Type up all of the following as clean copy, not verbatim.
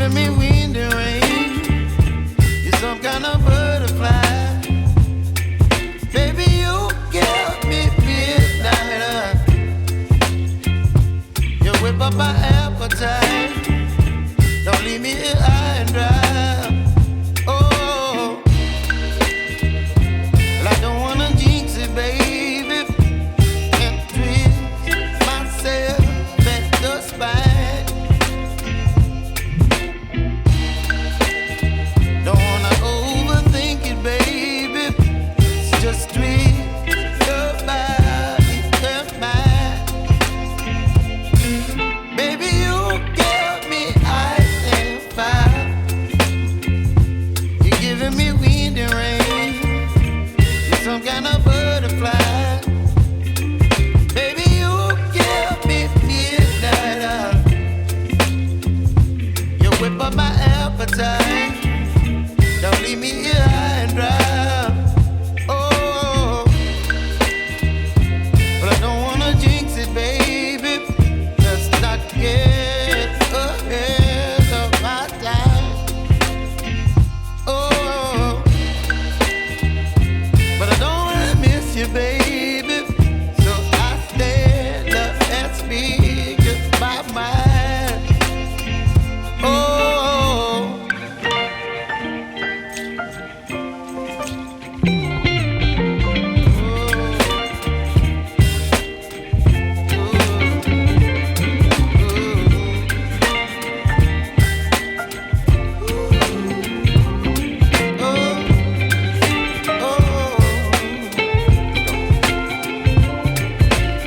giving me wind and rain. You're some kind of butterfly. Baby, you give me midnight. You whip up my appetite. Don't leave me here high and dry. Oh, well, I don't wanna jinx it, baby, and twist myself at the spine. Don't wanna overthink it, baby. It's just twist your body and mine. Baby, you give me ice and fire. You're giving me wind and rain. You're some kind of butterfly. Baby, you give me midnight. You whip up my appetite. Don't leave me here high and dry. Oh, but I don't wanna jinx it, baby. Let's not get ahead of my time. Oh, but I don't wanna miss you, baby. So I stand up and speak my mind. Oh.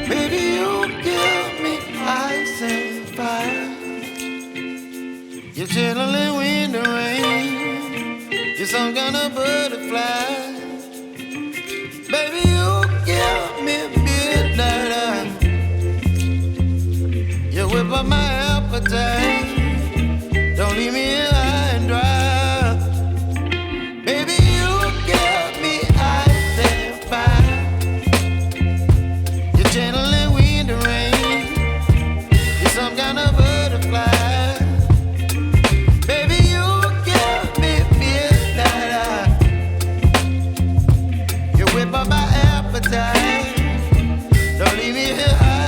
Baby, you give me ice and fire. You're chilling wind and rain. You're some kind of butterfly. Baby, you give me midnight. You whip up my appetite. Don't leave me here high and dry. Baby, you give me ice and fire. You're channeling wind and rain. You're some kind of butterfly. Baby, you give me midnight. You whip up my appetite. Don't leave me here high.